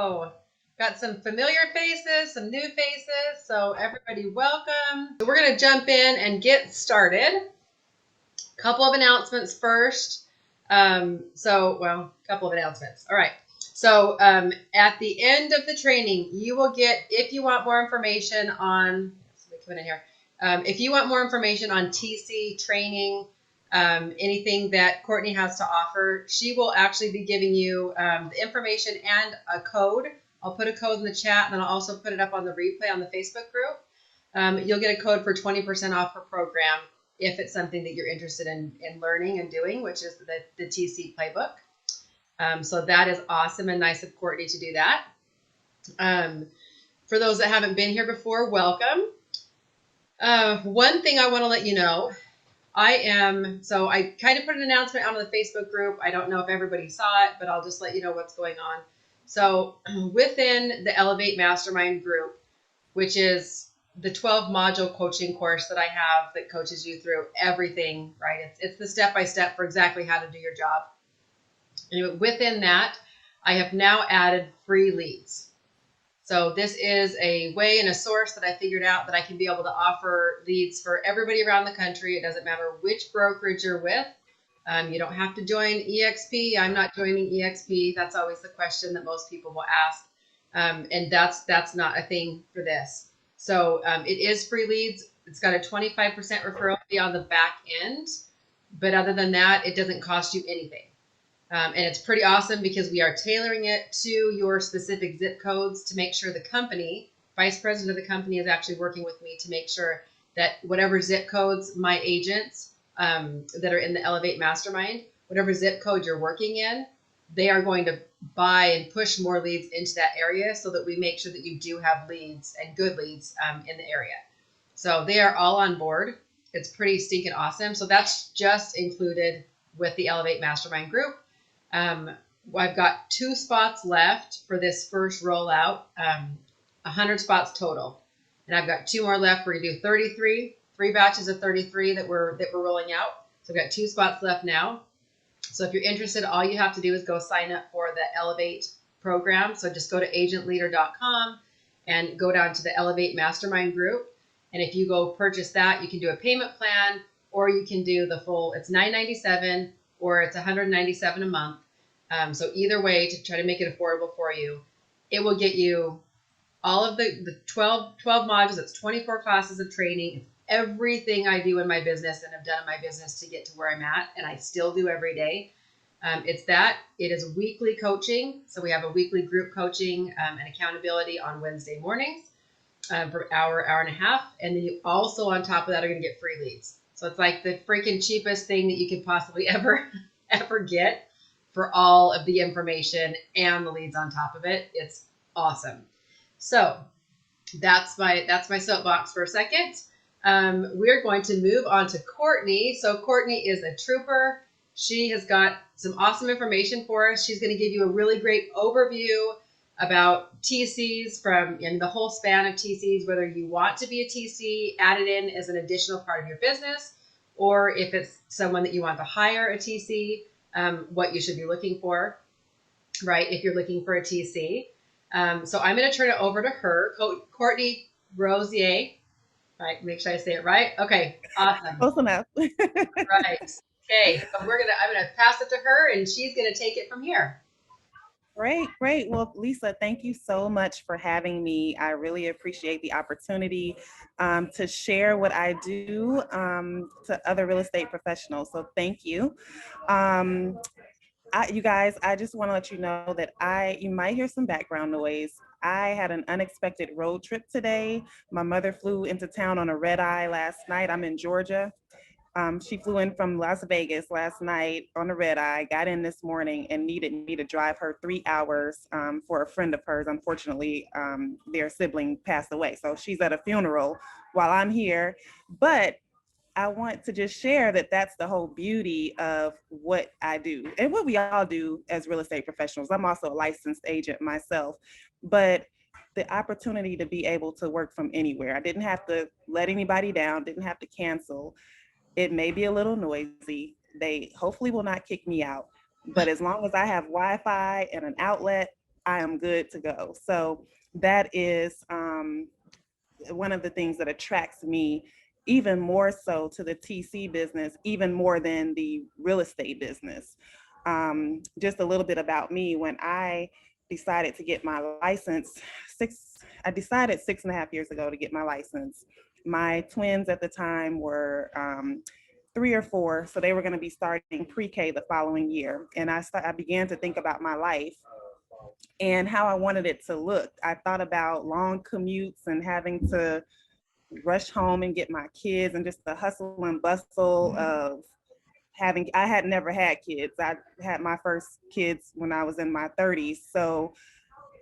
Hello. Got some familiar faces, some new faces. So everybody welcome. So we're going to jump in and get started. Couple of announcements first. Couple of announcements. All right. So at the end of the training, you will get, if you want more information on, coming in here, if you want more information on TC training, anything that Courtney has to offer, she will actually be giving you the information and a code. I'll put a code in the chat, and then I'll also put it up on the replay on the Facebook group. You'll get a code for 20% off her program if it's something that you're interested in learning and doing, which is the TC Playbook. So that is awesome and nice of Courtney to do that. For those that haven't been here before, welcome. One thing I want to let you know, I kind of put an announcement out on the Facebook group. I don't know if everybody saw it, but I'll just let you know what's going on. So within the Elevate Mastermind group, which is the 12 module coaching course that I have that coaches you through everything, right? It's the step-by-step for exactly how to do your job. And within that, I have now added free leads. So this is a way and a source that I figured out that I can be able to offer leads for everybody around the country. It doesn't matter which brokerage you're with. You don't have to join EXP. I'm not joining EXP. That's always the question that most people will ask. And that's not a thing for this. So it is free leads. It's got a 25% referral fee on the back end. But other than that, it doesn't cost you anything. And it's pretty awesome because we are tailoring it to your specific zip codes to make sure the company, vice president of the company, is actually working with me to make sure that whatever zip codes my agents that are in the Elevate Mastermind, whatever zip code you're working in, they are going to buy and push more leads into that area so that we make sure that you do have leads and good leads in the area. So they are all on board. It's pretty stinking awesome. So that's just included with the Elevate Mastermind group. I've got 2 spots left for this first rollout, 100 spots total. And I've got 2 more left. We're going to do 3 batches of 33 that we're rolling out. So I've got 2 spots left now. So if you're interested, all you have to do is go sign up for the Elevate program. So just go to agentleader.com and go down to the Elevate Mastermind group. And if you go purchase that, you can do a payment plan, or you can do the full, it's $997 or it's $197 a month. So either way, to try to make it affordable for you, it will get you all of the 12 modules. It's 24 classes of training. It's everything I do in my business and have done in my business to get to where I'm at, and I still do every day. It's that. It is weekly coaching. So we have a weekly group coaching and accountability on Wednesday mornings for an hour and a half. And then you also, on top of that, are going to get free leads. So it's like the freaking cheapest thing that you could possibly ever get for all of the information and the leads on top of it. It's awesome. So that's my soapbox for a second. We're going to move on to Courtney. So Courtney is a trooper. She has got some awesome information for us. She's going to give you a really great overview about TCs from the whole span of TCs, whether you want to be a TC added in as an additional part of your business, or if it's someone that you want to hire a TC, what you should be looking for, right, if you're looking for a TC. So I'm going to turn it over to her, Courtney Rosier. Right, make sure I say it right. Okay, awesome. Close enough. Right. Okay, so I'm gonna pass it to her, and she's gonna take it from here. Great. Well, Lisa, thank you so much for having me. I really appreciate the opportunity to share what I do to other real estate professionals. So thank you. You guys, I just want to let you know that you might hear some background noise. I had an unexpected road trip today. My mother flew into town on a red eye last night. I'm in Georgia. She flew in from Las Vegas last night on a red eye, got in this morning and needed me to drive her 3 hours for a friend of hers. Unfortunately, their sibling passed away. So she's at a funeral while I'm here. But I want to just share that that's the whole beauty of what I do and what we all do as real estate professionals. I'm also a licensed agent myself, but the opportunity to be able to work from anywhere. I didn't have to let anybody down, didn't have to cancel. It may be a little noisy. They hopefully will not kick me out, but as long as I have Wi-Fi and an outlet, I am good to go. So that is one of the things that attracts me even more so to the TC business, even more than the real estate business. Just a little bit about me. When I decided to get my license, I decided 6.5 years ago to get my license. My twins at the time were 3 or 4, so they were going to be starting pre-K the following year. And I began to think about my life and how I wanted it to look. I thought about long commutes and having to rush home and get my kids and just the hustle and bustle of having. I had never had kids. I had my first kids when I was in my 30s. So,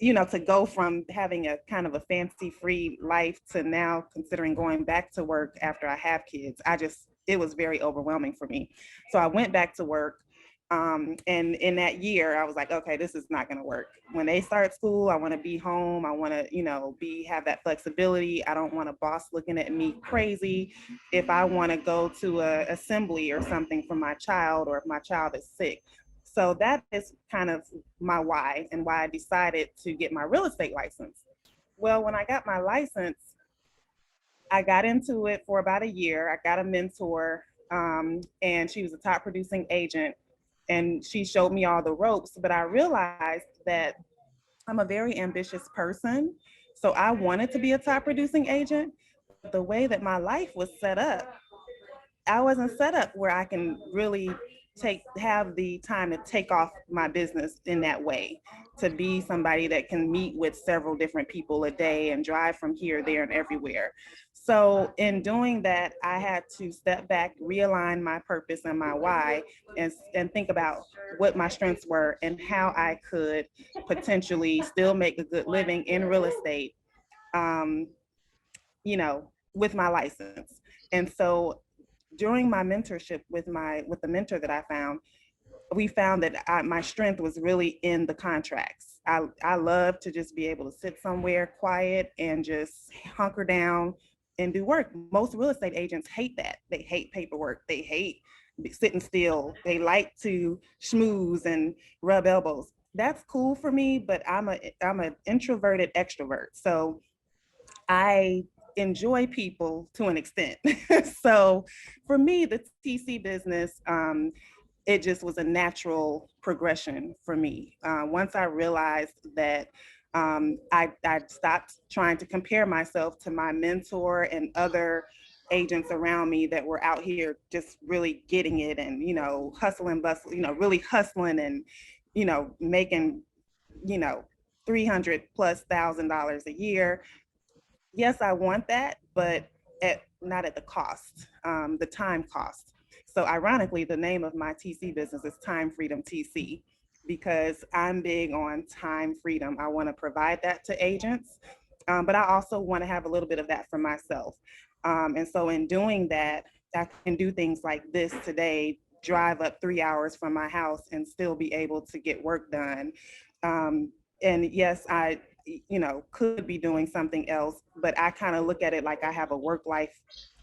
to go from having a kind of a fancy free life to now considering going back to work after I have kids, it was very overwhelming for me. So I went back to work. And in that year, I was like, okay, this is not going to work. When they start school, I want to be home. I want to, have that flexibility. I don't want a boss looking at me crazy. If I want to go to a assembly or something for my child, or if my child is sick. So that is kind of my why and why I decided to get my real estate license. Well, when I got my license, I got into it for about a year. I got a mentor, and she was a top producing agent, and she showed me all the ropes. But I realized that I'm a very ambitious person. So I wanted to be a top producing agent. But the way that my life was set up, I wasn't set up where I can really have the time to take off my business in that way, to be somebody that can meet with several different people a day and drive from here, there, and everywhere. So in doing that, I had to step back, realign my purpose and my why, and think about what my strengths were and how I could potentially still make a good living in real estate, um, with my license. And so during my mentorship with the mentor that I found, we found that my strength was really in the contracts. I love to just be able to sit somewhere quiet and just hunker down and do work. Most real estate agents hate that. They hate paperwork. They hate sitting still. They like to schmooze and rub elbows. That's cool for me, but I'm an introverted extrovert. So I enjoy people to an extent. So for me, the TC business, it just was a natural progression for me. Once I realized that I stopped trying to compare myself to my mentor and other agents around me that were out here just really getting it and, hustling, bustle, really hustling and, making, you know, 300 plus $1,000 a year. Yes, I want that, but not at the cost, the time cost. So ironically, the name of my TC business is Time Freedom TC, because I'm big on time freedom. I want to provide that to agents, but I also want to have a little bit of that for myself. And so in doing that, I can do things like this today, drive up 3 hours from my house and still be able to get work done. And yes, I could be doing something else, but I kind of look at it like I have a work life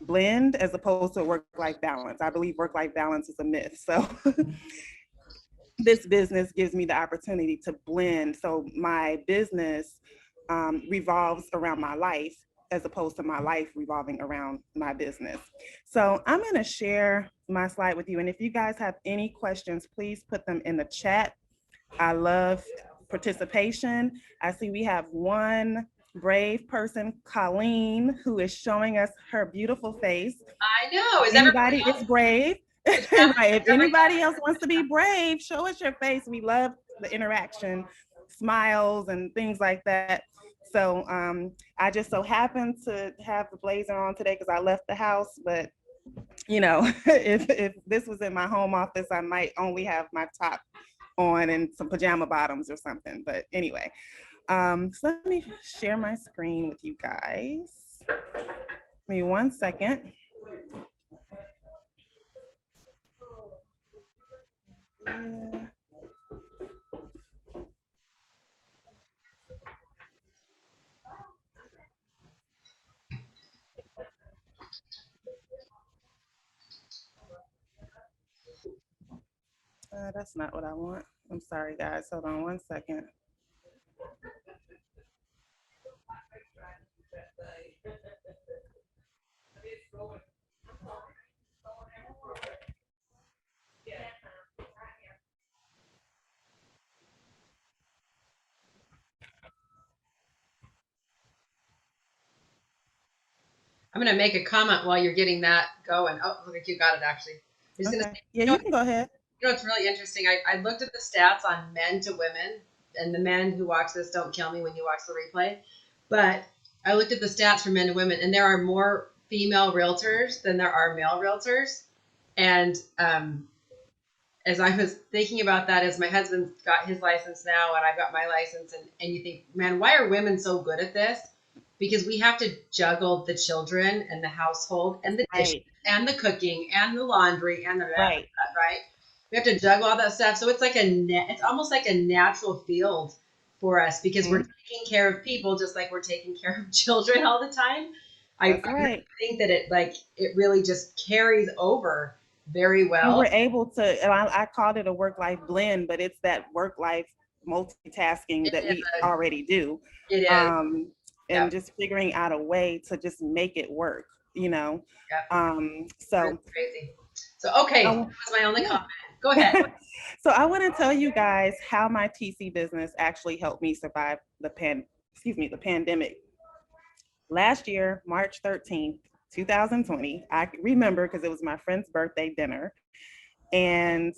blend as opposed to a work life balance. I believe work life balance is a myth. So this business gives me the opportunity to blend. So my business revolves around my life as opposed to my life revolving around my business. So I'm going to share my slide with you. And if you guys have any questions, please put them in the chat. I love participation. I see we have one brave person, Colleen, who is showing us her beautiful face. I know. Is everybody Anybody else? is brave. Right. If anybody else wants to be brave, show us your face. We love the interaction, smiles, and things like that. So I just so happened to have the blazer on today because I left the house, but if this was in my home office, I might only have my top on and some pajama bottoms or something. But anyway, so let me share my screen with you guys. Give me 1 second. Yeah. That's not what I want. I'm sorry, guys. Hold on 1 second. I'm going to make a comment while you're getting that going. Oh, look like you got it actually. I'm just going to Okay. say, Yeah, you can go ahead. it's really interesting. I looked at the stats on men to women, and the men who watch this don't kill me when you watch the replay, but I looked at the stats for men to women, and there are more female realtors than there are male realtors. And as I was thinking about that, as my husband's got his license now and I've got my license, and you think, man, why are women so good at this? Because we have to juggle the children and the household and the dishes Right. and the cooking and the laundry and the Right. right. We have to juggle all that stuff. So it's like it's almost like a natural field for us because we're Mhm. taking care of people just like we're taking care of children all the time. I That's really right. think that it really just carries over very And well. we're able to, and I called it a work-life blend, but it's that work-life multitasking It that we is. already do. It is. Um, and Yep. just figuring out a way to just make it work, you know. Yep. Really So crazy. So okay, that I, was my only yeah. comment. Go ahead. So I want to tell you guys how my TC business actually helped me survive the pandemic. Last year, March 13th, 2020, I remember because it was my friend's birthday dinner, and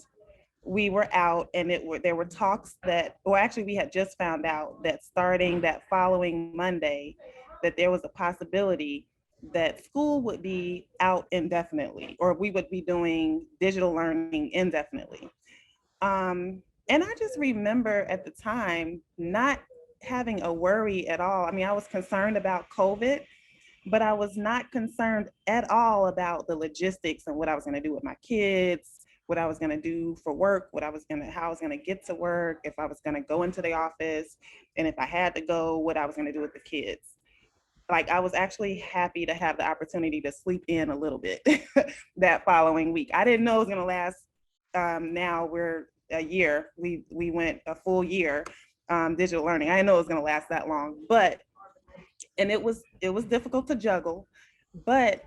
we were out, and there were talks that, or actually we had just found out that starting that following Monday, that there was a possibility that school would be out indefinitely, or we would be doing digital learning indefinitely. And I just remember at the time not having a worry at all. I mean, I was concerned about COVID, but I was not concerned at all about the logistics and what I was going to do with my kids, what I was going to do for work, how I was going to get to work, if I was going to go into the office, and if I had to go, what I was going to do with the kids. Like, I was actually happy to have the opportunity to sleep in a little bit that following week. I didn't know it was going to last. Now we're a year. We went a full year digital learning. I didn't know it was going to last that long, but and it was difficult to juggle, but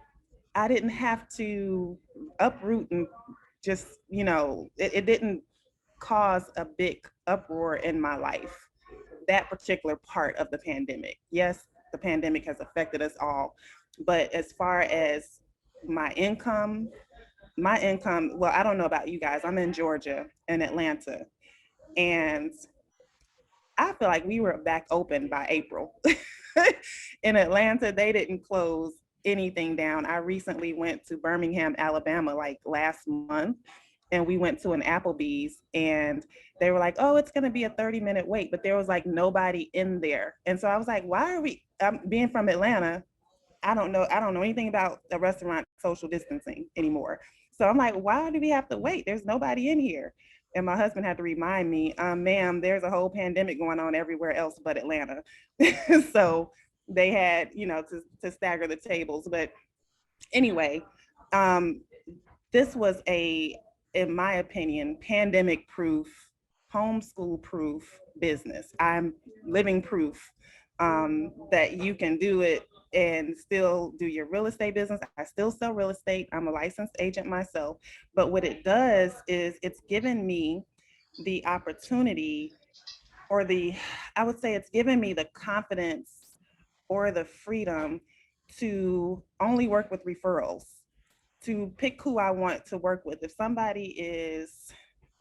I didn't have to uproot and just, it didn't cause a big uproar in my life, that particular part of the pandemic. Yes, the pandemic has affected us all, but as far as my income, well, I don't know about you guys. I'm in Georgia, in Atlanta, and I feel like we were back open by April. In Atlanta, they didn't close anything down. I recently went to Birmingham, Alabama, like last month, and we went to an Applebee's, and they were like, "Oh, it's going to be a 30-minute wait," but there was like nobody in there. And so I was like, "Why are we?" Being from Atlanta, I don't know anything about the restaurant social distancing anymore. So I'm like, why do we have to wait? There's nobody in here. And my husband had to remind me, ma'am, there's a whole pandemic going on everywhere else but Atlanta. So they had, to stagger the tables. But anyway, um, this was in my opinion, pandemic proof, homeschool proof business. I'm living proof that you can do it and still do your real estate business. I still sell real estate. I'm a licensed agent myself. But what it does is it's given me the opportunity, or I would say it's given me the confidence or the freedom to only work with referrals, to pick who I want to work with. If somebody is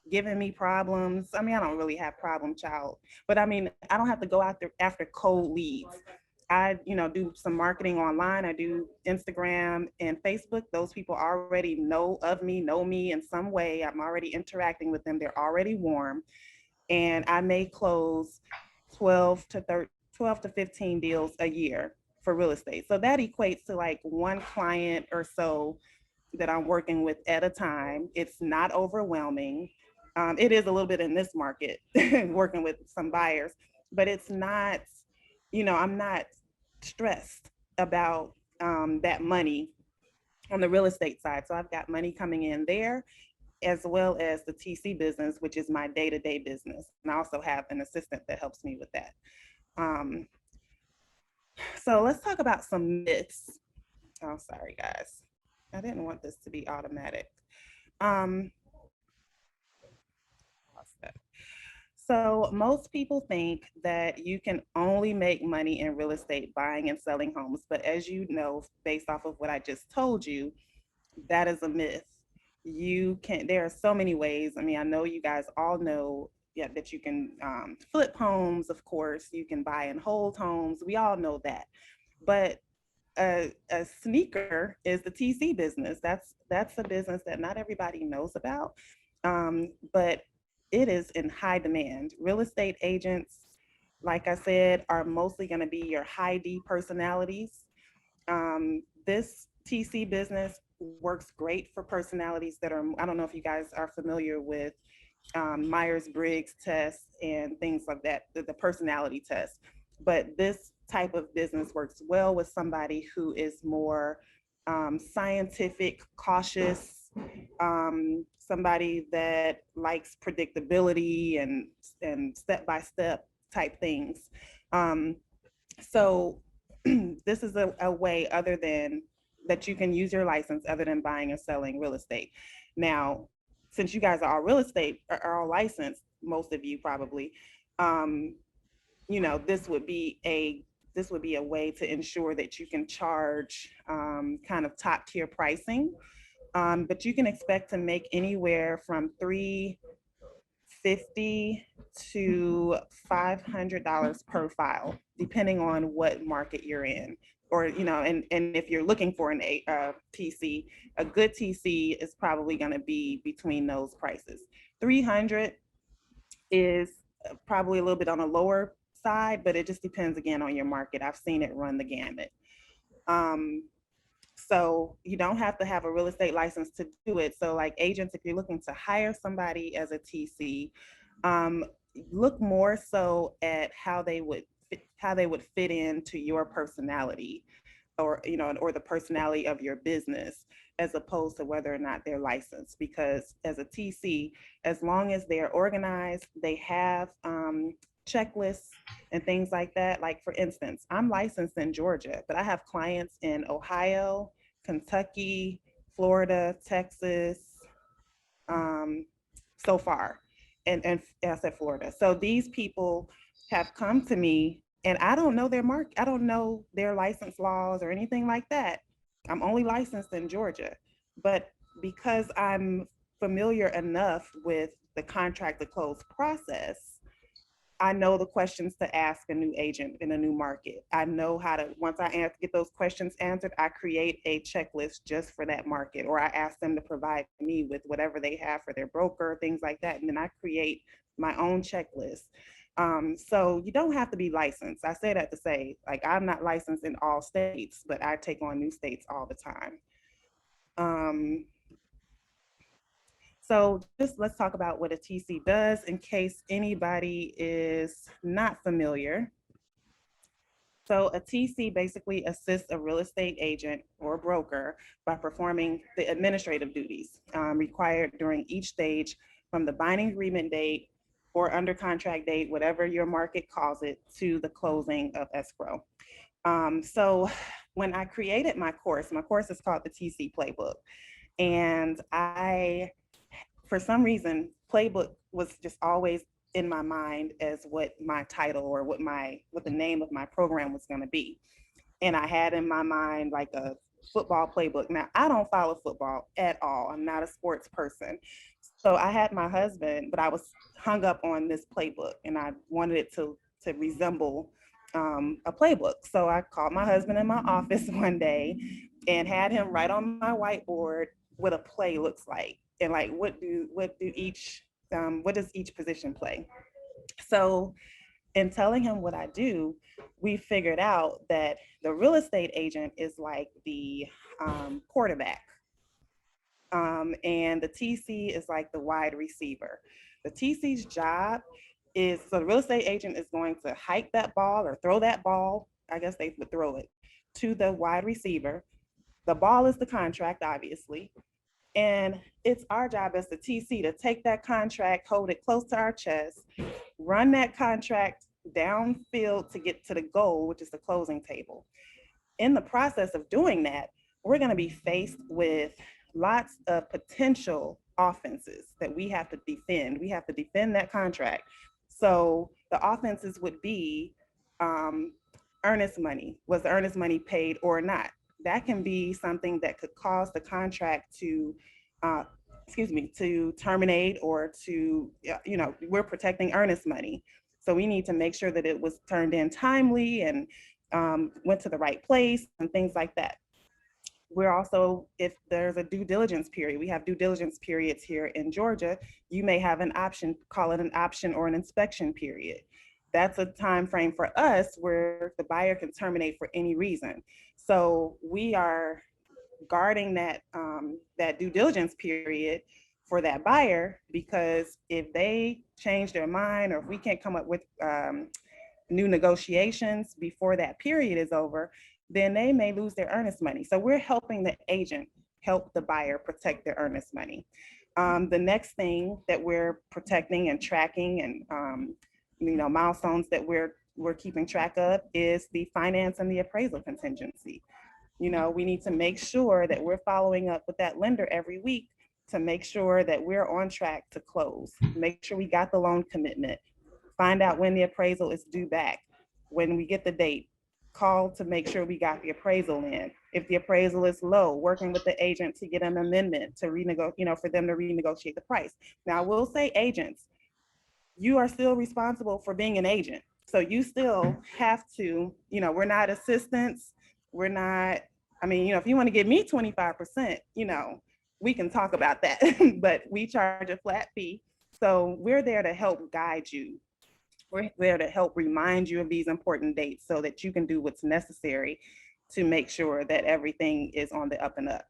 giving me problems, I mean, I don't really have problem child, but I mean, I don't have to go after cold leads. I, do some marketing online. I do Instagram and Facebook. Those people already know me in some way. I'm already interacting with them. They're already warm. And I may close 12 to 15 deals a year for real estate. So that equates to like one client or so that I'm working with at a time. It's not overwhelming. It is a little bit in this market, working with some buyers, but it's not, I'm not stressed about that money on the real estate side. So I've got money coming in there, as well as the TC business, which is my day-to-day business. And I also have an assistant that helps me with that. Um, so let's talk about some myths. Oh, sorry, guys. I didn't want this to be automatic. Um, So most people think that you can only make money in real estate buying and selling homes. But as you know, based off of what I just told you, that is a myth. You can, there are so many ways. I mean, I know you guys all know, yeah, that you can flip homes, of course, you can buy and hold homes. We all know that. But a sneaker is the TC business. That's a business that not everybody knows about, but it is in high demand. Real estate agents, like I said, are mostly going to be your high D personalities. This TC business works great for personalities that are, I don't know if you guys are familiar with Myers Briggs test and things like that, the personality test. But this type of business works well with somebody who is more scientific, cautious, somebody that likes predictability and step by step type things. Um, so this is a way other than that you can use your license other than buying and selling real estate. Now, since you guys are all real estate are all licensed, most of you probably, um, you know, this would be a way to ensure that you can charge kind of top tier pricing. But you can expect to make anywhere from 350 to $500 per file, depending on what market you're in. Or, you know, and if you're looking for an TC, a good TC is probably going to be between those prices. 300 is probably a little bit on the lower side, but it just depends again on your market. I've seen it run the gamut. Um, so you don't have to have a real estate license to do it. So like agents, if you're looking to hire somebody as a TC, um, look more so at how they would fit into your personality, or you know, or the personality of your business, as opposed to whether or not they're licensed. Because as a TC, as long as they're organized, they have checklists and things like that. Like for instance, I'm licensed in Georgia, but I have clients in Ohio, Kentucky, Florida, Texas, um, so far, and I said Florida. So these people have come to me, and I don't know their mark. I don't know their license laws or anything like that. I'm only licensed in Georgia, but because I'm familiar enough with the contract to close process, I know the questions to ask a new agent in a new market. I know how to, once I get those questions answered, I create a checklist just for that market, or I ask them to provide me with whatever they have for their broker, things like that. And then I create my own checklist. So you don't have to be licensed. I say that to say, like, I'm not licensed in all states, but I take on new states all the time. Um, so just let's talk about what a TC does in case anybody is not familiar. So a TC basically assists a real estate agent or broker by performing the administrative duties required during each stage, from the binding agreement date or under contract date, whatever your market calls it, to the closing of escrow. So when I created my course is called the TC Playbook. And for some reason, Playbook was just always in my mind as what my title, or what the name of my program was going to be. And I had in my mind like a football playbook. Now, I don't follow football at all. I'm not a sports person. So I had my husband, but I was hung up on this playbook, and I wanted it to resemble a playbook. So I called my husband in my office one day and had him write on my whiteboard what a play looks like, and like what does each position play. So in telling him what I do, we figured out that the real estate agent is like the quarterback, and the TC is like the wide receiver. The TC's job is, so the real estate agent is going to hike that ball or throw that ball, I guess they would throw it, to the wide receiver. The ball is the contract, obviously. And it's our job as the TC to take that contract, hold it close to our chest, run that contract downfield to get to the goal, which is the closing table. In the process of doing that, we're going to be faced with lots of potential offenses that we have to defend. We have to defend that contract. So the offenses would be um, earnest money. Was the earnest money paid or not? That can be something that could cause the contract to, uh, excuse me, to terminate or to, we're protecting earnest money. So we need to make sure that it was turned in timely and went to the right place and things like that. We're also, if there's a due diligence period, we have due diligence periods here in Georgia. You may have an option, call it an option or an inspection period. That's a time frame for us where the buyer can terminate for any reason. So we are guarding that due diligence period for that buyer, because if they change their mind or if we can't come up with new negotiations before that period is over, then they may lose their earnest money. So we're helping the agent help the buyer protect their earnest money. The next thing that we're protecting and tracking and milestones that we're keeping track of is the finance and the appraisal contingency. We need to make sure that we're following up with that lender every week to make sure that we're on track to close, make sure we got the loan commitment, find out when the appraisal is due back. When we get the date, call to make sure we got the appraisal in. If the appraisal is low, working with the agent to get an amendment to renegotiate, for them to renegotiate the price. Now, I will say, agents, you are still responsible for being an agent. So you still have to, we're not assistants. We're not, if you want to give me 25%, we can talk about that. But we charge a flat fee. So we're there to help guide you. We're there to help remind you of these important dates so that you can do what's necessary to make sure that everything is on the up and up.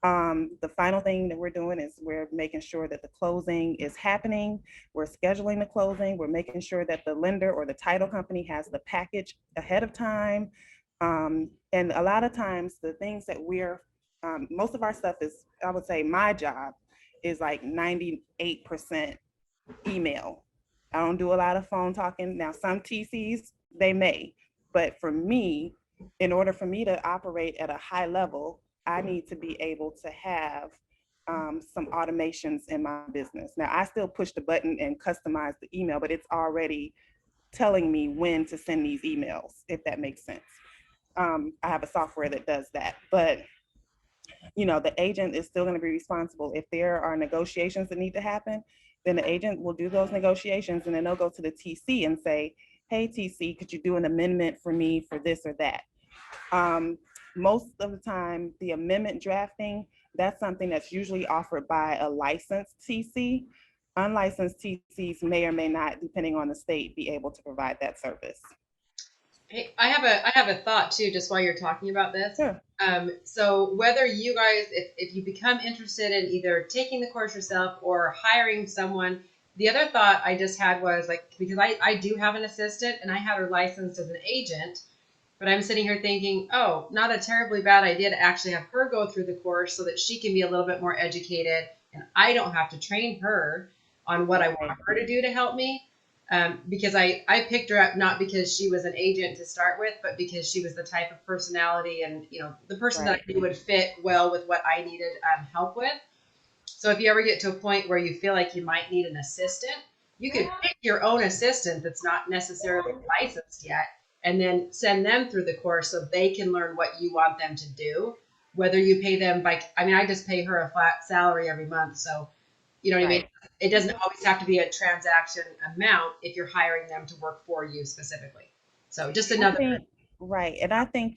The final thing that we're doing is we're making sure that the closing is happening. We're scheduling the closing. We're making sure that the lender or the title company has the package ahead of time. And a lot of times, the things that most of our stuff is, I would say my job is like 98% email. I don't do a lot of phone talking. Now, some TCs, they may, but for me, in order for me to operate at a high level, I need to be able to have some automations in my business. Now, I still push the button and customize the email, but it's already telling me when to send these emails, if that makes sense. I have a software that does that, but the agent is still going to be responsible. If there are negotiations that need to happen, then the agent will do those negotiations, and then they'll go to the TC and say, hey, TC, could you do an amendment for me for this or that? Most of the time, the amendment drafting, that's something that's usually offered by a licensed TC. Unlicensed TCs may or may not, depending on the state, be able to provide that service. Hey, I have a thought too, just while you're talking about this. Sure. So whether you guys, if you become interested in either taking the course yourself or hiring someone, the other thought I just had was like, because I do have an assistant and I have her licensed as an agent, but I'm sitting here thinking, oh, not a terribly bad idea to actually have her go through the course so that she can be a little bit more educated and I don't have to train her on what I Right. want her to do to help me. Because I picked her up not because she was an agent to start with, but because she was the type of personality and the person that Right. I knew would fit well with what I needed help with. So if you ever get to a point where you feel like you might need an assistant, you could pick your own assistant that's not necessarily licensed yet, and then send them through the course so they can learn what you want them to do. Whether you pay them by, I just pay her a flat salary every month, so you know what I mean? Right. It doesn't always have to be a transaction amount if you're hiring them to work for you specifically. So just I another. think, right. And I think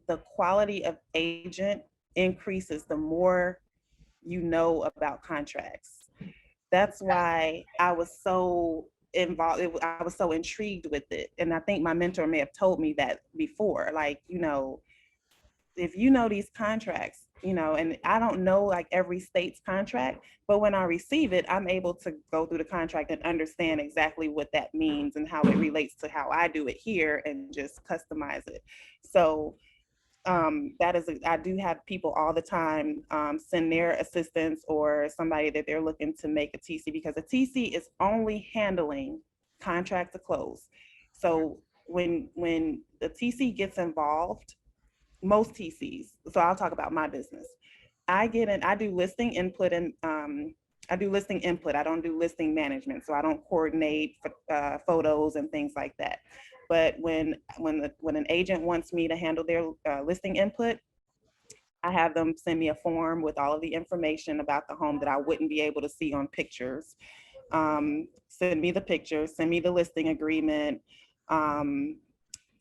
the quality of agent increases the more you know about contracts. That's why I was so involved. I was so intrigued with it. And I think my mentor may have told me that before. Like, if you know these contracts, and I don't know like every state's contract, but when I receive it, I'm able to go through the contract and understand exactly what that means and how it relates to how I do it here and just customize it. So I do have people all the time send their assistants or somebody that they're looking to make a TC, because a TC is only handling contract to close. So when the TC gets involved, most TCs, so I'll talk about my business. I do listing input and I do listing input. I don't do listing management, so I don't coordinate photos and things like that. But when an agent wants me to handle their listing input, I have them send me a form with all of the information about the home that I wouldn't be able to see on pictures. Send me the pictures, send me the listing agreement, um,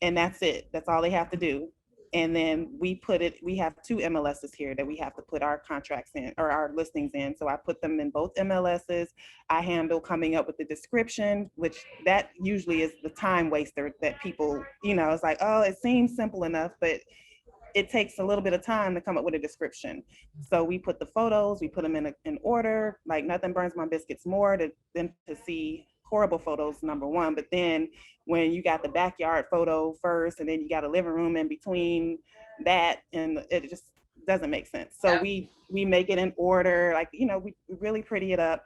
and that's it. That's all they have to do. And then we have two MLSs here that we have to put our contracts in or our listings in. So I put them in both MLSs. I handle coming up with the description, which that usually is the time waster that people, it's like, oh, it seems simple enough, but it takes a little bit of time to come up with a description. So we put the photos, we put them in order. Like nothing burns my biscuits more than to see horrible photos, number one. But then when you got the backyard photo first, and then you got a living room in between that, and it just doesn't make sense. So Yeah. we make it in order, like we really pretty it up.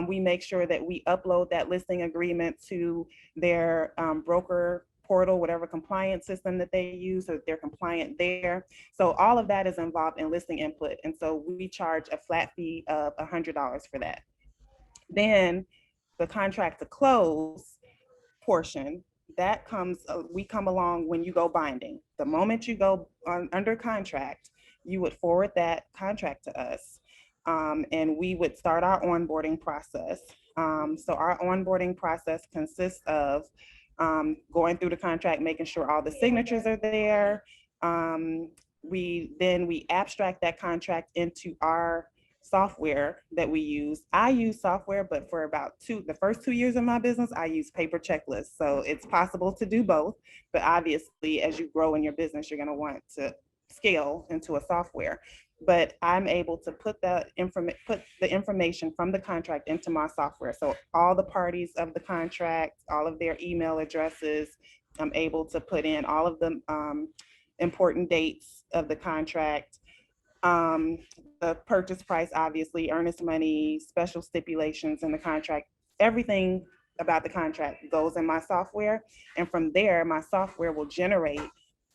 We make sure that we upload that listing agreement to their broker portal, whatever compliance system that they use, so that they're compliant there. So all of that is involved in listing input. And so we charge a flat fee of $100 for that. Then the contract to close portion, that comes, we come along when you go binding. The moment you go under contract, you would forward that contract to us. And we would start our onboarding process. So our onboarding process consists of going through the contract, making sure all the signatures are there. We abstract that contract into our software that we use. I use software, but for about the first 2 years of my business, I use paper checklists. So it's possible to do both, but obviously as you grow in your business, you're going to want to scale into a software. But I'm able to put the information from the contract into my software. So all the parties of the contract, all of their email addresses, I'm able to put in all of the important dates of the contract, the purchase price, obviously, earnest money, special stipulations in the contract, everything about the contract goes in my software. And from there, my software will generate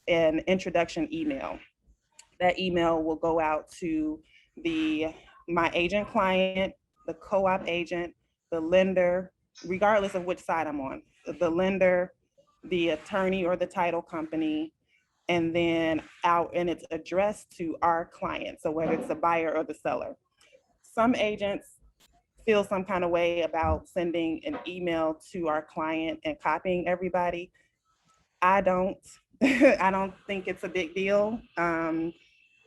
an introduction email. That email will go out to my agent client, the co-op agent, the lender, regardless of which side I'm on, the lender, the attorney or the title company, and then and it's addressed to our client. So whether it's the buyer or the seller. Some agents feel some kind of way about sending an email to our client and copying everybody. I don't. I don't think it's a big deal.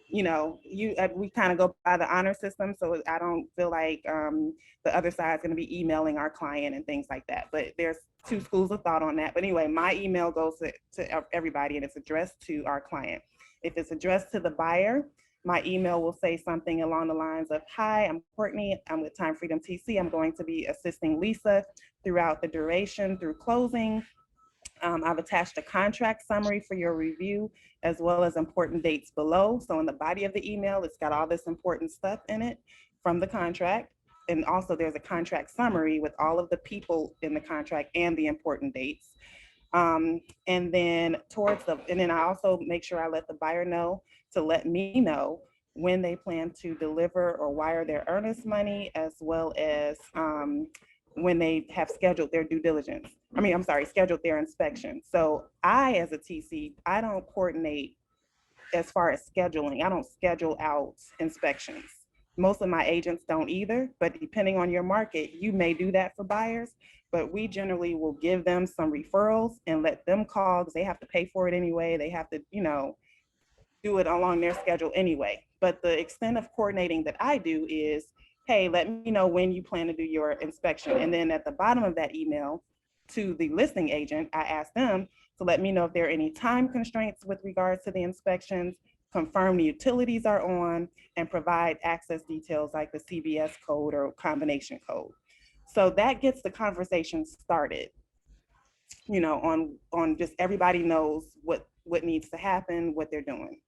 We kind of go by the honor system, so I don't feel like the other side is going to be emailing our client and things like that. But there's two schools of thought on that. But anyway, my email goes to everybody, and it's addressed to our client. If it's addressed to the buyer, my email will say something along the lines of, "Hi, I'm Courtney. I'm with Time Freedom TC. I'm going to be assisting Lisa throughout the duration through closing. I've attached a contract summary for your review, as well as important dates below." So in the body of the email, it's got all this important stuff in it from the contract. And also there's a contract summary with all of the people in the contract and the important dates. And then I also make sure I let the buyer know to let me know when they plan to deliver or wire their earnest money, as well as when they have scheduled their due diligence. Scheduled their inspection. So I, as a TC, I don't coordinate as far as scheduling. I don't schedule out inspections. Most of my agents don't either, but depending on your market, you may do that for buyers, but we generally will give them some referrals and let them call because they have to pay for it anyway. They have to, do it along their schedule anyway. But the extent of coordinating that I do is, hey, let me know when you plan to do your inspection. And then at the bottom of that email to the listing agent, I ask them to let me know if there are any time constraints with regards to the inspections, confirm the utilities are on, and provide access details like the CVS code or combination code. So that gets the conversation started, on just everybody knows what needs to happen, what they're doing.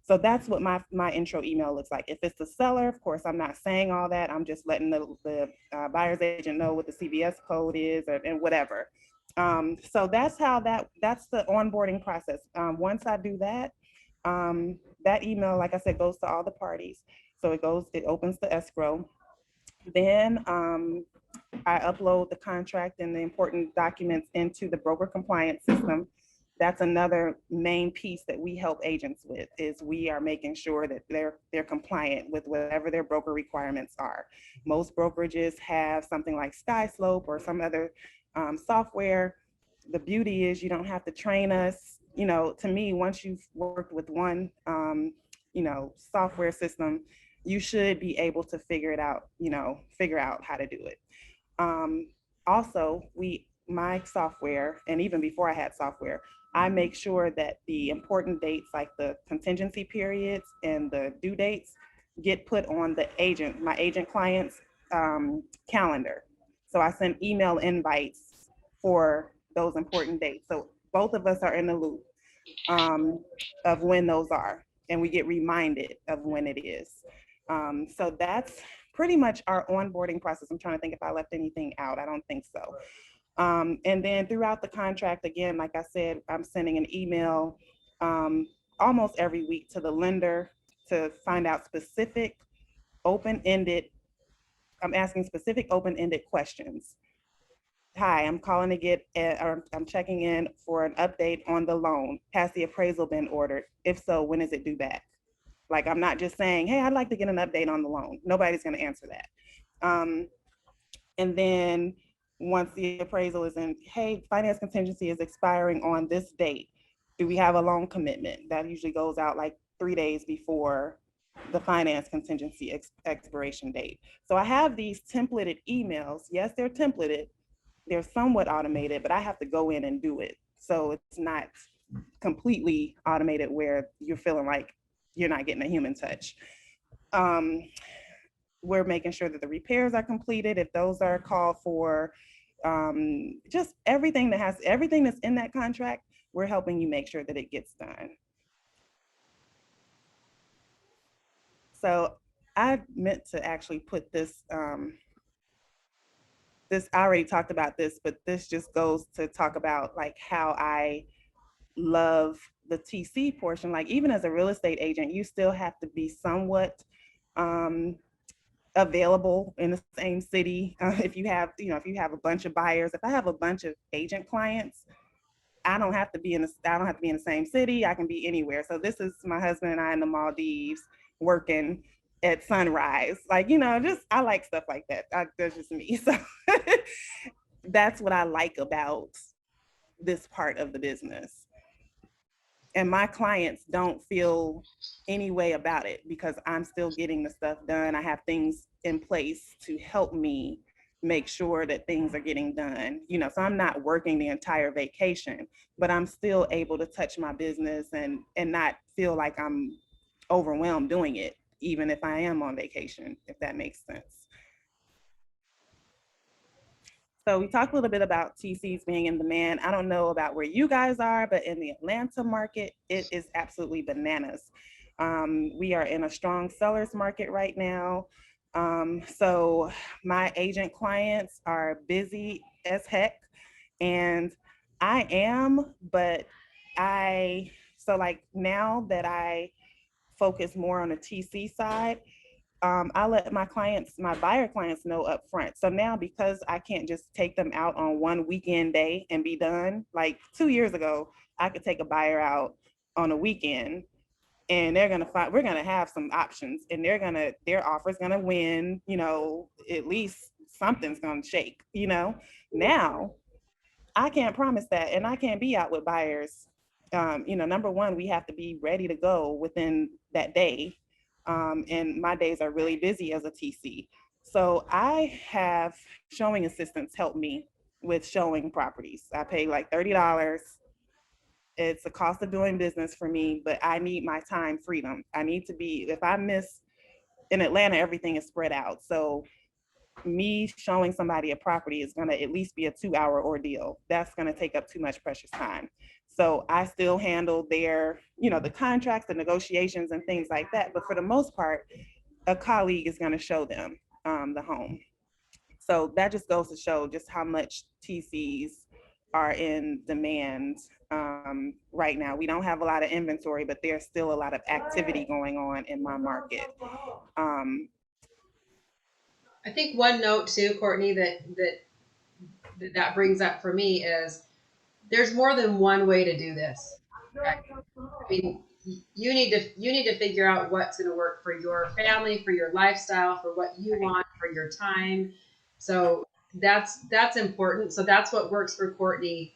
So that's what my intro email looks like. If it's the seller, of course, I'm not saying all that. I'm just letting the buyer's agent know what the CVS code is and whatever. So that's the onboarding process. Once I do that, that email, like I said, goes to all the parties. So it opens the escrow. Then I upload the contract and the important documents into the broker compliance system. That's another main piece that we help agents with is we are making sure that they're compliant with whatever their broker requirements are. Most brokerages have something like SkySlope or some other software. The beauty is you don't have to train us. To me, once you've worked with one, software system, you should be able to figure it out. Figure out how to do it. Um, Also, my software, and even before I had software, I make sure that the important dates, like the contingency periods and the due dates, get put on my agent clients' calendar. So I send email invites for those important dates. So both of us are in the loop um, of when those are, and we get reminded of when it is. So that's pretty much our onboarding process. I'm trying to think if I left anything out. I don't think so. And then throughout the contract, again, like I said, I'm sending an email um, almost every week to the lender to find out specific open ended. I'm asking specific open ended questions. Hi, I'm calling to or I'm checking in for an update on the loan. Has the appraisal been ordered? If so, when is it due back? Like, I'm not just saying, hey, I'd like to get an update on the loan. Nobody's going to answer that. Um, and then once the appraisal is in, hey, finance contingency is expiring on this date. Do we have a loan commitment? That usually goes out like 3 days before the finance contingency expiration date. So I have these templated emails. Yes, they're templated, they're somewhat automated, but I have to go in and do it. So it's not completely automated where you're feeling like you're not getting a human touch. Um, we're making sure that the repairs are completed if those are called for. Just everything that's in that contract, we're helping you make sure that it gets done. So I meant to actually put this I already talked about this, but this just goes to talk about like how I love the TC portion. Like even as a real estate agent, you still have to be somewhat um, available in the same city. If you have a bunch of buyers, if I have a bunch of agent clients, I don't have to be in the same city. I can be anywhere. So this is my husband and I in the Maldives working at sunrise. Like, just I like stuff like that. That's just me. So that's what I like about this part of the business. And my clients don't feel any way about it because I'm still getting the stuff done. I have things in place to help me make sure that things are getting done. So I'm not working the entire vacation, but I'm still able to touch my business and not feel like I'm overwhelmed doing it, even if I am on vacation, if that makes sense. So we talked a little bit about TCs being in demand. I don't know about where you guys are, but in the Atlanta market, it is absolutely bananas. We are in a strong seller's market right now. So my agent clients are busy as heck, and I am, but so like now that I focus more on the TC side, I let my buyer clients know up front. So now because I can't just take them out on one weekend day and be done, like 2 years ago, I could take a buyer out on a weekend and we're gonna have some options and their offer's gonna win, at least something's gonna shake. Now I can't promise that, and I can't be out with buyers. Number one, we have to be ready to go within that day, and my days are really busy as a TC. So I have showing assistants help me with showing properties. I pay like $30. It's the cost of doing business for me, but I need my time freedom. I need to be, if I miss in Atlanta, everything is spread out. So me showing somebody a property is going to at least be a 2 hour ordeal. That's going to take up too much precious time. So I still handle the contracts, the negotiations, and things like that. But for the most part, a colleague is going to show them the home. So that just goes to show just how much TCs are in demand right now. We don't have a lot of inventory, but there's still a lot of activity going on in my market. Um, I think one note too, Courtney, that brings up for me is there's more than one way to do this. Okay? I mean, you need to figure out what's going to work for your family, for your lifestyle, for what you Right. want, for your time. So that's important. So that's what works for Courtney,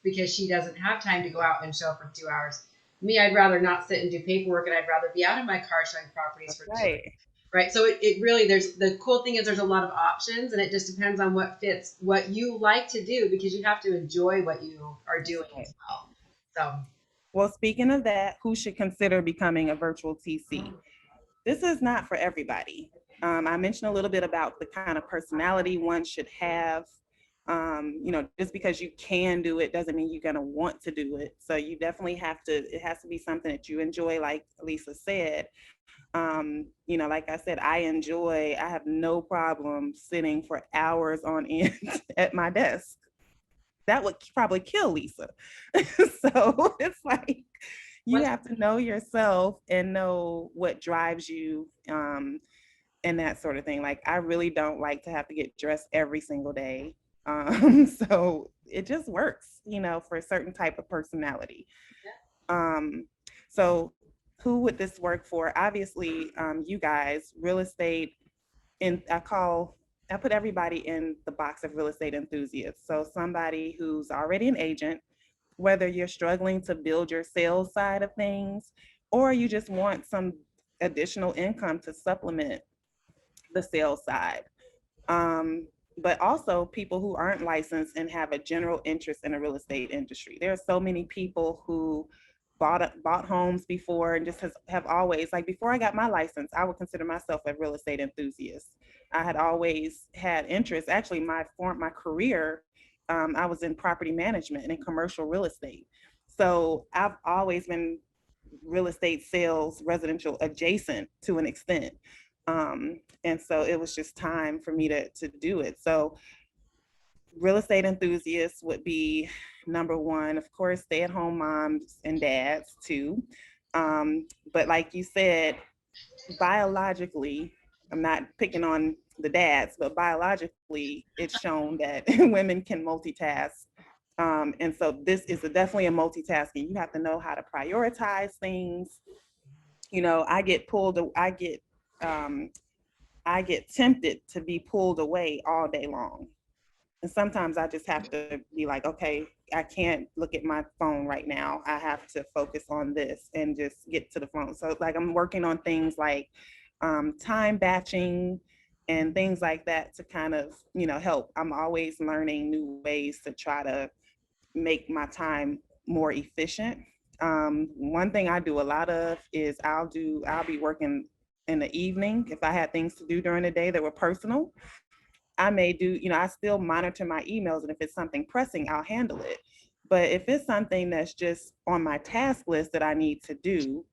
because she doesn't have time to go out and show for 2 hours. Me, I'd rather not sit and do paperwork, and I'd rather be out in my car showing properties That's for 2. right. Right. So it really, there's the cool thing is there's a lot of options, and it just depends on what fits what you like to do, because you have to enjoy what you are That's doing right. as well. So Well, speaking of that, who should consider becoming a virtual TC? This is not for everybody. I mentioned a little bit about the kind of personality one should have. Just because you can do it doesn't mean you're going to want to do it. So you definitely have to, it has to be something that you enjoy, like Lisa said. Like I said, I have no problem sitting for hours on end at my desk. That would probably kill Lisa. So it's like you one have to know yourself and know what drives you, and that sort of thing. Like I really don't like to have to get dressed every single day. So it just works, for a certain type of personality. Um, so who would this work for? Obviously, you guys, real estate, and I put everybody in the box of real estate enthusiasts. So somebody who's already an agent, whether you're struggling to build your sales side of things, or you just want some additional income to supplement the sales side. Um, but also people who aren't licensed and have a general interest in the real estate industry. There are so many people who bought homes before and just have always, like before I got my license, I would consider myself a real estate enthusiast. I had always had interest. Actually, my career, I was in property management and in commercial real estate. So I've always been real estate sales, residential adjacent to an extent. And so it was just time for me to do it. So real estate enthusiasts would be number one. Of course, stay-at-home moms and dads too. But like you said, biologically, I'm not picking on the dads, but biologically, it's shown that women can multitask. And so this is definitely a multitasking. You have to know how to prioritize things. Um, I get tempted to be pulled away all day long. And sometimes I just have to be like, okay, I can't look at my phone right now. I have to focus on this and just get to the phone. So like I'm working on things like time batching and things like that to kind of, help. I'm always learning new ways to try to make my time more efficient. One thing I do a lot of is I'll be working in the evening if I had things to do during the day that were personal. I may do, I still monitor my emails, and if it's something pressing, I'll handle it. But if it's something that's just on my task list that I need to do,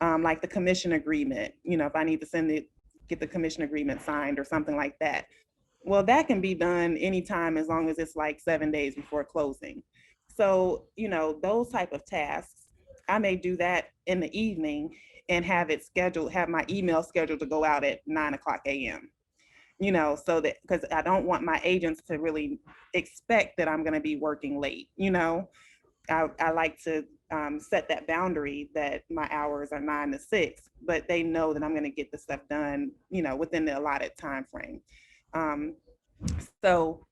like the commission agreement, if I need to get the commission agreement signed or something like that, well, that can be done anytime as long as it's like 7 days before closing. So, those type of tasks, I may do that in the evening and have my email scheduled to go out at 9 o'clock a.m. So that because I don't want my agents to really expect that I'm going to be working late. I like to set that boundary that my hours are 9 to 6, but they know that I'm going to get the stuff done, within the allotted time frame. Um, so,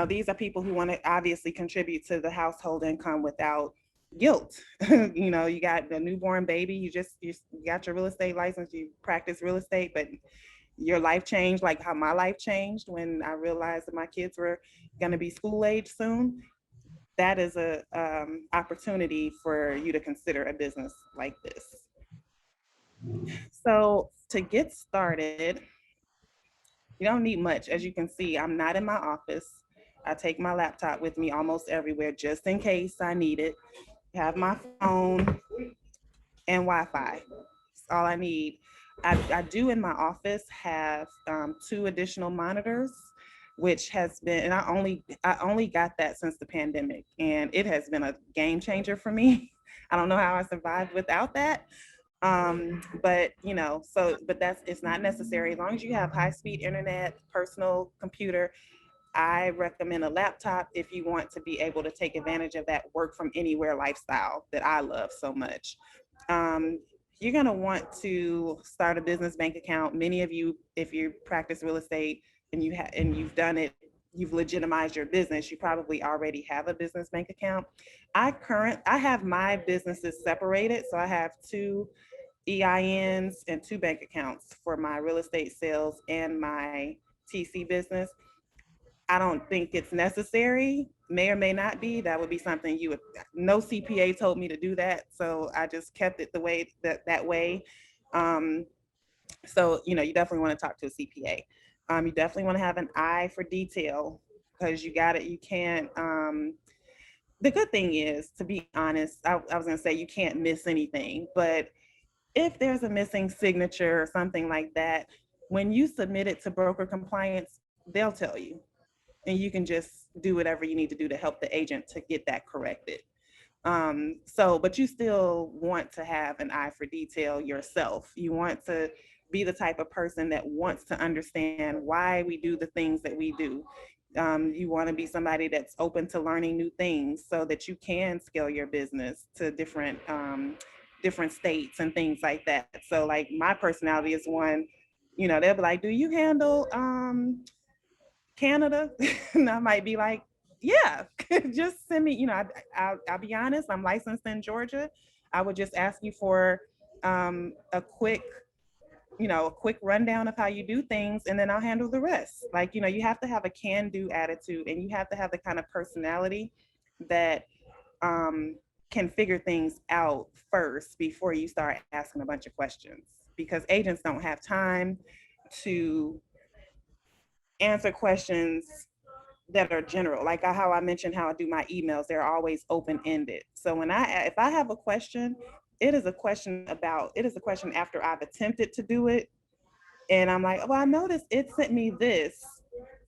these are people who want to obviously contribute to the household income without guilt. You got the newborn baby, you got your real estate license, you practice real estate, but your life changed like how my life changed when I realized that my kids were going to be school age soon. That is a opportunity for you to consider a business like this. So to get started, you don't need much. As you can see, I'm not in my office. I take my laptop with me almost everywhere just in case I need it. I have my phone and Wi-Fi. That's all I need. I do in my office have 2 additional monitors, which has been, and I only got that since the pandemic, and it has been a game changer for me. I don't know how I survived without that, But but it's not necessary. As long as you have high speed internet, personal computer, I recommend a laptop if you want to be able to take advantage of that work from anywhere lifestyle that I love so much. Um, you're going to want to start a business bank account. Many of you, if you practice real estate and you've done it, you've legitimized your business, you probably already have a business bank account. I have my businesses separated, so I have two EINs and two bank accounts for my real estate sales and my TC business. I don't think it's necessary. May or may not be. That would be something you would. No CPA told me to do that, so I just kept it the way that way. Um, so you definitely want to talk to a CPA. You definitely want to have an eye for detail because you got it. You can't. The good thing is, to be honest, I was going to say you can't miss anything, but if there's a missing signature or something like that, when you submit it to broker compliance, they'll tell you, and you can just do whatever you need to do to help the agent to get that corrected. But you still want to have an eye for detail yourself. You want to be the type of person that wants to understand why we do the things that we do. You want to be somebody that's open to learning new things so that you can scale your business to different states and things like that. So like my personality is one, they'll be like, do you handle Canada? And I might be like, yeah, just send me, I'll be honest, I'm licensed in Georgia. I would just ask you for a quick rundown of how you do things, and then I'll handle the rest. Like, you have to have a can do attitude, and you have to have the kind of personality that um, can figure things out first before you start asking a bunch of questions, because agents don't have time to answer questions that are general, like how I mentioned how I do my emails. They're always open ended. So if I have a question, it is a question after I've attempted to do it, and I'm like, well, I noticed it sent me this.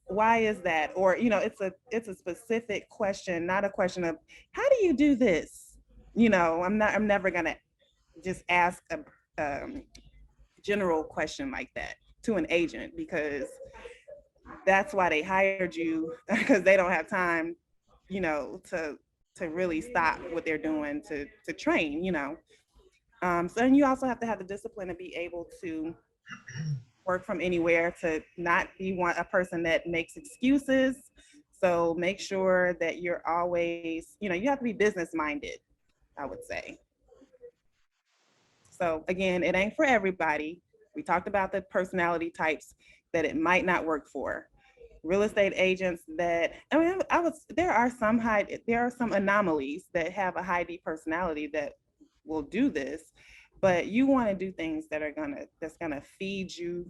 Why is that? Or it's a specific question, not a question of how do you do this. I'm never gonna just ask a general question like that to an agent, because that's why they hired you, because they don't have time, to really stop what they're doing to train. So, and you also have to have the discipline to be able to work from anywhere, to not be a person that makes excuses. So make sure that you're always, you have to be business minded, I would say. So again, it ain't for everybody. We talked about the personality types that it might not work for. Real estate agents that, I mean, there are some anomalies that have a high D personality that will do this, but you want to do things that's gonna feed you,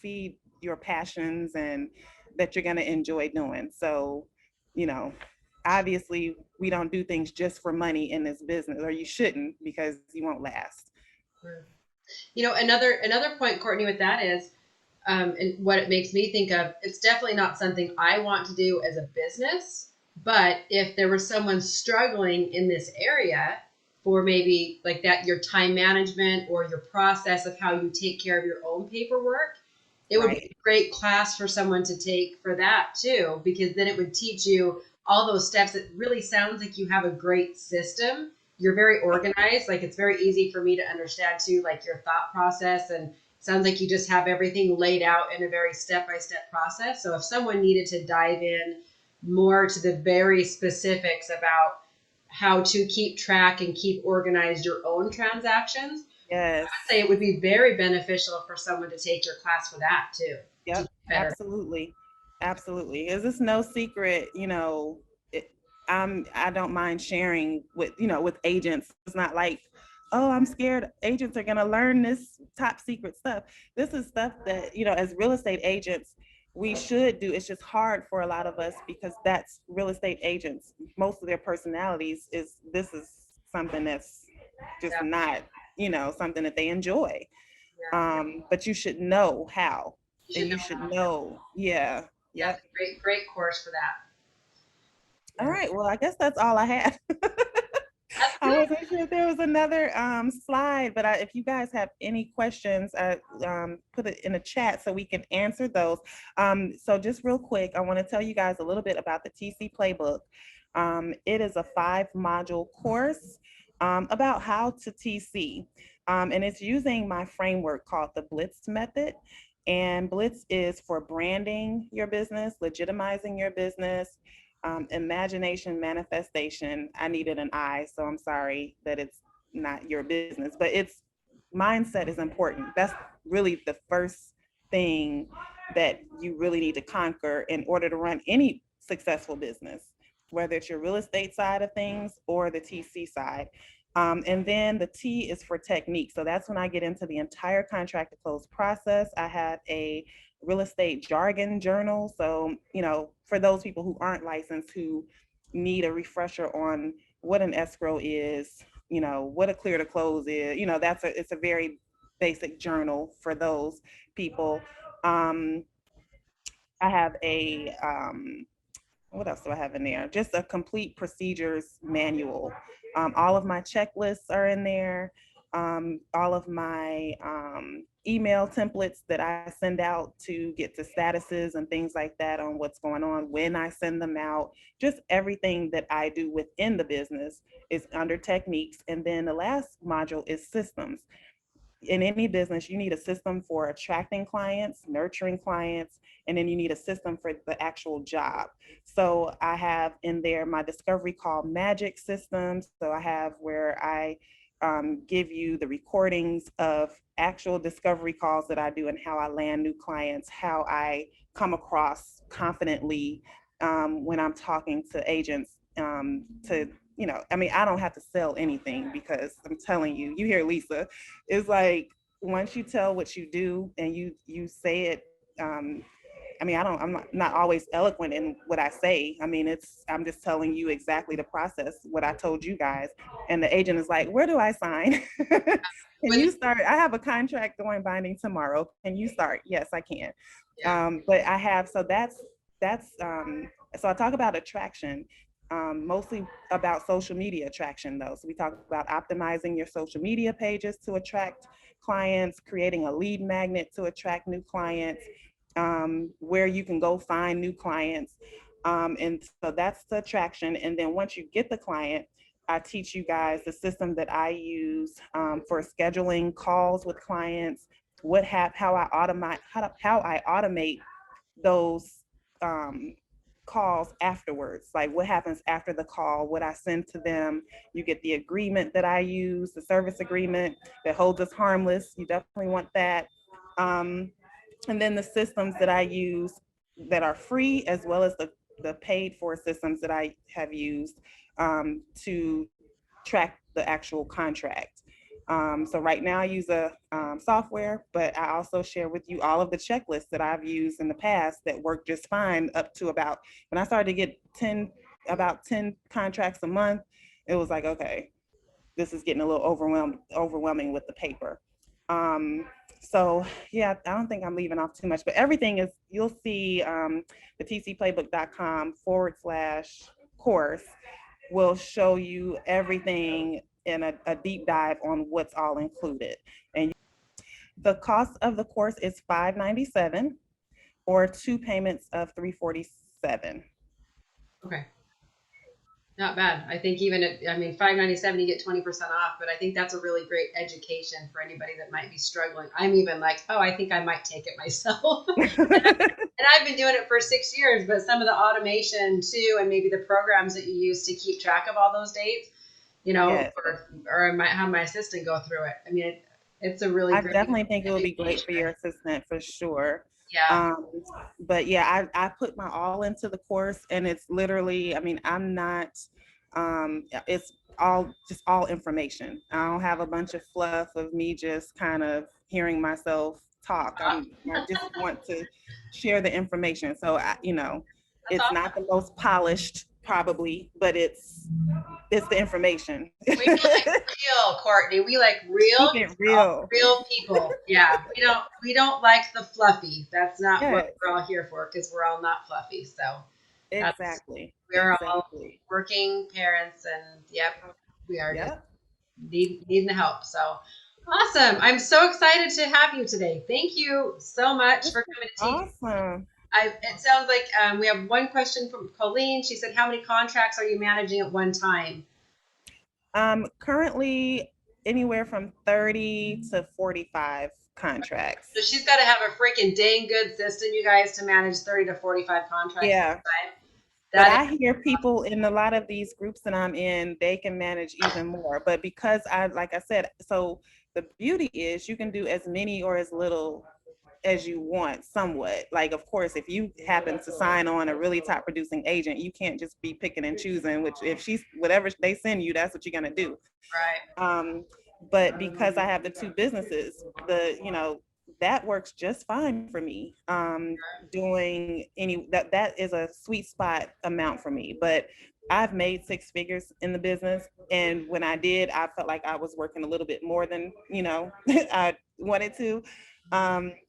feed your passions, and that you're gonna enjoy doing. So, you know, obviously we don't do things just for money in this business, or you shouldn't, because you won't last. Another point, Courtney, with that is, and what it makes me think of, it's definitely not something I want to do as a business. But if there was someone struggling in this area for maybe like that, your time management or your process of how you take care of your own paperwork, it would be Right. a great class for someone to take for that too, because then it would teach you all those steps. It really sounds like you have a great system. You're very organized. Like it's very easy for me to understand too, like your thought process, and sounds like you just have everything laid out in a very step-by-step process. So if someone needed to dive in more to the very specifics about how to keep track and keep organized your own transactions, Yes. I'd say it would be very beneficial for someone to take your class for that too, to Yep, get better. absolutely. Absolutely. Is this no secret, I don't mind sharing with agents. It's not like, oh, I'm scared agents are going to learn this top secret stuff. This is stuff that, as real estate agents, we should do. It's just hard for a lot of us, because that's real estate agents. Most of their personalities is something that's just Yeah, not, something that they enjoy. yeah. But you should know how, You and should know you should how. know. Yeah. Yeah, Yep. it's a great course for that. All Yeah. right. Well, I guess that's all I had. I wasn't sure if there was another slide, but if you guys have any questions, put it in the chat so we can answer those. So just real quick, I want to tell you guys a little bit about the TC Playbook. It is a 5-module course about how to TC, and it's using my framework called the Blitz method. And Blitz is for branding your business, legitimizing your business, imagination, manifestation. I needed an I, so I'm sorry that it's not your business, but it's mindset is important. That's really the first thing that you really need to conquer in order to run any successful business, whether it's your real estate side of things or the TC side. And then the T is for technique. So that's when I get into the entire contract to close process. I have a real estate jargon journal. So, for those people who aren't licensed, who need a refresher on what an escrow is, what a clear to close is, it's a very basic journal for those people. Um, I have what else do I have in there? Just a complete procedures manual. All of my checklists are in there. All of my email templates that I send out to get to statuses and things like that on what's going on when I send them out. Just everything that I do within the business is under techniques. And then the last module is systems. In any business, you need a system for attracting clients, nurturing clients, and then you need a system for the actual job. So I have in there my discovery call magic systems. So I have where I give you the recordings of actual discovery calls that I do and how I land new clients, how I come across confidently when I'm talking to agents to I don't have to sell anything because I'm telling you, you hear Lisa, it's like once you tell what you do and you say it, I'm not always eloquent in what I say. I'm just telling you exactly the process, what I told you guys. And the agent is like, where do I sign? Can With you start? I have a contract going binding tomorrow. Can you start? Yes, I can. yeah, But I have, so so I talk about attraction, mostly about social media attraction though. So we talk about optimizing your social media pages to attract clients, creating a lead magnet to attract new clients, where you can go find new clients. And so that's the attraction. And then once you get the client, I teach you guys the system that I use for scheduling calls with clients, how I automate those um, calls afterwards, like what happens after the call, what I send to them. You get the agreement that I use, the service agreement that holds us harmless. You definitely want that. Um, and then the systems that I use that are free, as well as the paid for systems that I have used to track the actual contract. So right now I use a software, but I also share with you all of the checklists that I've used in the past that work just fine up to about when I started to get about 10 contracts a month. It was like, okay, this is getting a little overwhelming with the paper. Um, so yeah, I don't think I'm leaving off too much, but everything is, you'll see the tcplaybook.com/course will show you everything in a deep dive on what's all included. And the cost of the course is $597 or 2 payments of $347. okay. Not bad. I think even at, I mean, 597, you get 20% off, but I think that's a really great education for anybody that might be struggling. I'm even like, oh, I think I might take it myself. And I've been doing it for 6 years, but some of the automation too, and maybe the programs that you use to keep track of all those dates, Yes, or I might have my assistant go through it. I mean, it's a really I great definitely think it would be great for your education. assistant for sure. Yeah. Um, but yeah, I put my all into the course, and it's literally, I'm not, it's all information. I don't have a bunch of fluff of me just kind of hearing myself talk. I just want to share the information. So That's it's not awesome. the most polished probably, but it's the information. We like real, Courtney. We like real, Keep it real. real people. Yeah, we don't like the fluffy. That's not what Yes, we're all here for because we're all not fluffy. So that's exactly. we're all Exactly. working parents, and yep. We are just Yep. needing the help. So awesome. I'm so excited to have you today. Thank you so much This for is coming to teach. awesome. It sounds like we have one question from Colleen. She said, how many contracts are you managing at one time? Currently anywhere from 30 to 45 So contracts. she's got to have a freaking dang good system, you guys, to manage 30 to 45 contracts at Yeah. a time. But That is I hear people in a lot of these groups that I'm in, they can manage even more. But because like I said, so the beauty is you can do as many or as little as you want somewhat. Like, of course, if you happen to sign on a really top producing agent, you can't just be picking and choosing, which if she's whatever they send you, that's what you're going to do. right. um, but because I have the two businesses, that works just fine for me. Doing any that is a sweet spot amount for me. But I've made six figures in the business, and when I did, I felt like I was working a little bit more than I wanted to.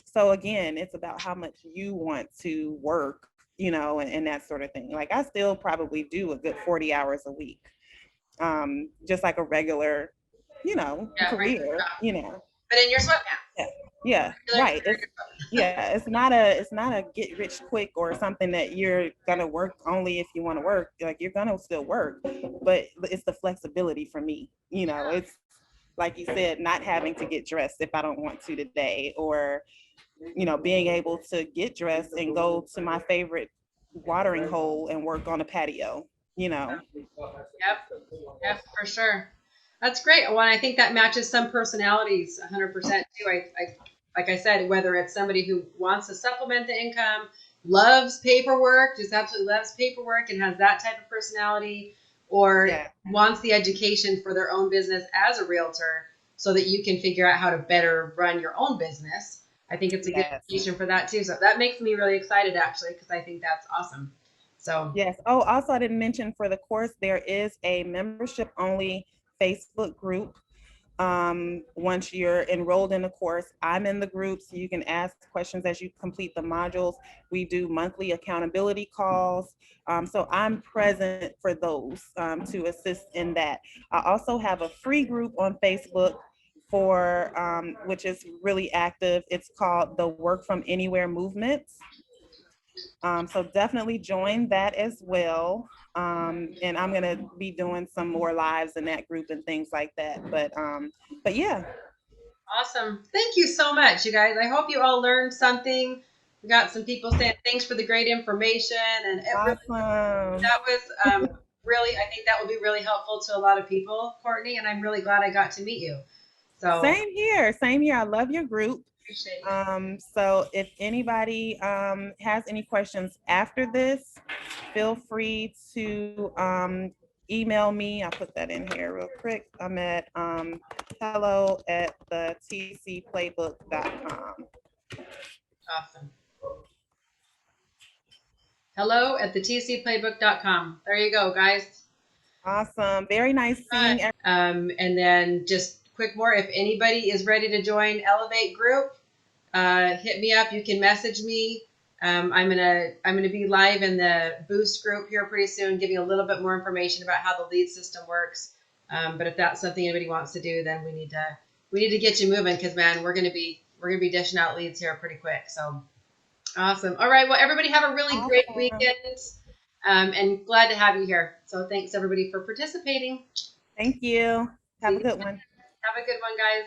So again, it's about how much you want to work, and that sort of thing. Like I still probably do a good 40 hours a week, just like a regular, Yeah, regular career, job. But in your Yeah, sweatpants. yeah, Regular right. career. It's not a get rich quick or something that you're gonna work only if you want to work. Like you're gonna still work, but it's the flexibility for me. It's like you said, not having to get dressed if I don't want to today, or being able to get dressed and go to my favorite watering hole and work on a patio. You know. Yep. Yep, for sure. That's great. Well, I think that matches some personalities 100% too. Like I said, whether it's somebody who wants to supplement the income, loves paperwork, just absolutely loves paperwork and has that type of personality, or Yeah. wants the education for their own business as a realtor so that you can figure out how to better run your own business. I think it's a good Yes. education for that too. So that makes me really excited actually, because I think that's awesome. So Yes. Oh, also, I didn't mention for the course, there is a membership only Facebook group. Once you're enrolled in the course, I'm in the group, so you can ask questions as you complete the modules. We do monthly accountability calls. So I'm present for those, to assist in that. I also have a free group on Facebook for which is really active. It's called the Work from Anywhere Movement. So definitely join that as well. And I'm gonna be doing some more lives in that group and things like that. But yeah. awesome. Thank you so much, you guys. I hope you all learned something. We got some people saying thanks for the great information, and it really Awesome. that was really I think that will be really helpful to a lot of people, Courtney. And I'm really glad I got to meet you. So Same here. Same here. I love your group. appreciate you. So if anybody has any questions after this, feel free to email me. I'll put that in here real quick. I'm at hello at the tcplaybook.com. Awesome. Hello at the tcplaybook.com. There you go, guys. Awesome. Very nice seeing everyone. And then just quick more, if anybody is ready to join Elevate Group, hit me up. You can message me. I'm gonna be live in the Boost group here pretty soon, giving a little bit more information about how the lead system works. But if that's something anybody wants to do, then we need to get you moving, because man, we're gonna be dishing out leads here pretty quick. So awesome. All right. Well, everybody have a really great Awesome. weekend. And glad to have you here. So thanks everybody for participating. Thank you. Have See a you. good one. Have a good one, guys.